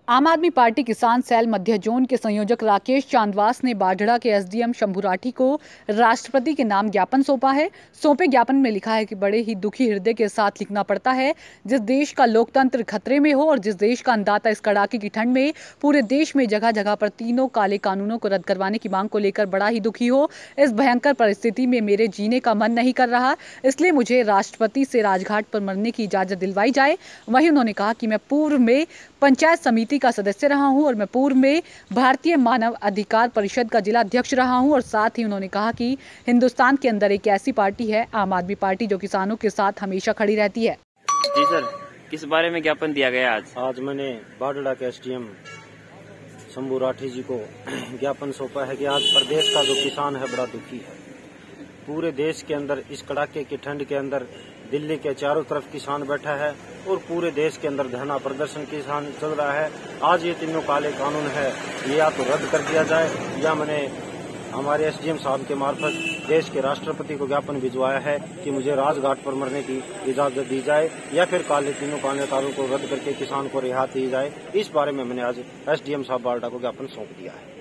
आम आदमी पार्टी किसान सेल मध्य जोन के संयोजक राकेश चांदवास ने बाढ़ड़ा के एसडीएम शंभू राठी को राष्ट्रपति के नाम ज्ञापन सौंपा है। सौंपे ज्ञापन में लिखा है कि बड़े ही दुखी हृदय के साथ लिखना पड़ता है, जिस देश का लोकतंत्र खतरे में हो और जिस देश का अन्नदाता इस कड़ाके की ठंड में पूरे देश में जगह जगह पर तीनों काले कानूनों को रद्द करवाने की मांग को लेकर बड़ा ही दुखी हो। इस भयंकर परिस्थिति में मेरे जीने का मन नहीं कर रहा, इसलिए मुझे राष्ट्रपति से राजघाट पर मरने की इजाजत दिलवाई जाए। वहीं उन्होंने कहा कि मैं पूर्व में पंचायत समिति का सदस्य रहा हूं और मैं पूर्व में भारतीय मानव अधिकार परिषद का जिला अध्यक्ष रहा हूं। और साथ ही उन्होंने कहा कि हिंदुस्तान के अंदर एक ऐसी पार्टी है, आम आदमी पार्टी, जो किसानों के साथ हमेशा खड़ी रहती है। जी सर, किस बारे में ज्ञापन दिया गया आज मैंने बाढ़ड़ा के एसडीएम शंभू राठी जी को ज्ञापन सौंपा है कि आज प्रदेश का जो किसान है बड़ा दुखी है। पूरे देश के अंदर इस कड़ाके की ठंड के अंदर दिल्ली के चारों तरफ किसान बैठा है और पूरे देश के अंदर धरना प्रदर्शन किसान चल रहा है। आज ये तीनों काले कानून है, ये या तो रद्द कर दिया जाए या मैंने हमारे एसडीएम साहब के मार्फत देश के राष्ट्रपति को ज्ञापन भिजवाया है कि मुझे राजघाट पर मरने की इजाजत दी जाए या फिर तीनों काले कानून को रद्द करके किसान को रिहा दी जाए। इस बारे में मैंने आज एसडीएम साहब बाढ़ड़ा को ज्ञापन सौंप दिया है।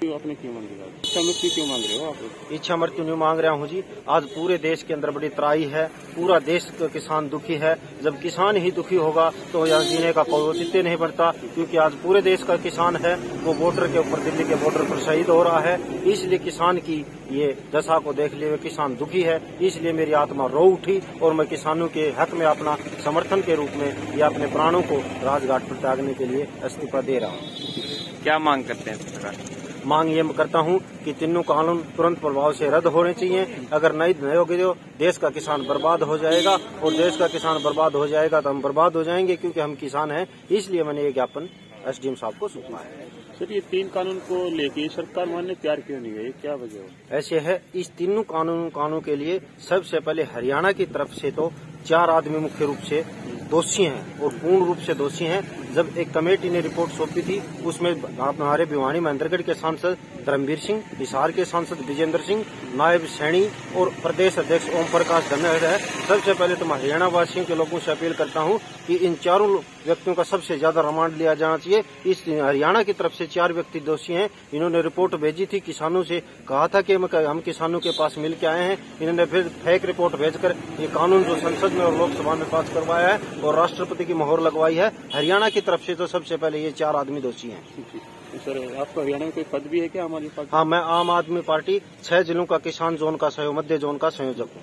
आपने क्यों मांग रहे हो? इच्छा मृत्यु क्यों मांग रहे हो आप? इच्छा मृत्यु नहीं मांग रहा हूँ जी। आज पूरे देश के अंदर बड़ी तराई है, पूरा देश का किसान दुखी है। जब किसान ही दुखी होगा तो यहाँ जीने का कोई औचित्य नहीं बढ़ता, क्योंकि आज पूरे देश का किसान है वो बॉर्डर के ऊपर, दिल्ली के बॉर्डर पर शहीद हो रहा है। इसलिए किसान की ये दशा को देख लिए किसान दुखी है, इसलिए मेरी आत्मा रो उठी और मैं किसानों के हक में अपना समर्थन के रूप में या अपने प्राणों को राजघाट पर त्यागने के लिए इस्तीफा दे रहा हूँ। क्या मांग करते हैं सरकार? मांग ये करता हूँ कि तीनों कानून तुरंत प्रभाव से रद्द होने चाहिए। अगर नहीं होगी तो देश का किसान बर्बाद हो जाएगा और देश का किसान बर्बाद हो जाएगा तो हम बर्बाद हो जाएंगे, क्योंकि हम किसान हैं। इसलिए मैंने ये ज्ञापन एसडीएम साहब को सौंपा है। सर, ये 3 कानून को लेके सरकार मानने तैयार क्यों नहीं है, क्या वजह है? ऐसे है, इस तीनों कानून के लिए सबसे पहले हरियाणा की तरफ से तो 4 आदमी मुख्य रूप से दोषी हैं और पूर्ण रूप से दोषी हैं। जब एक कमेटी ने रिपोर्ट सौंपी थी उसमें हमारे भिवानी महेंद्रगढ़ के सांसद धर्मवीर सिंह, हिसार के सांसद विजेंद्र सिंह, नायब सैनी और प्रदेश अध्यक्ष ओम प्रकाश धनखड़ है। सबसे पहले तो मैं हरियाणा वासियों के लोगों से अपील करता हूं कि इन चारों व्यक्तियों का सबसे ज्यादा रिमांड लिया जाना चाहिए। इस हरियाणा की तरफ से 4 व्यक्ति दोषी हैं। इन्होंने रिपोर्ट भेजी थी, किसानों से कहा था कि हम किसानों के पास मिल के आए हैं। इन्होंने फिर फेक रिपोर्ट भेजकर ये कानून जो संसद में और लोकसभा में पास करवाया है और राष्ट्रपति की मोहर लगवाई है। हरियाणा की तरफ से तो सबसे पहले ये 4 आदमी दोषी हैं। सर, आपका हरियाणा में कोई पद भी है क्या आम आदमी पार्टी? हाँ, मैं आम आदमी पार्टी 6 जिलों का किसान जोन का मध्य जोन का संयोजक हूँ।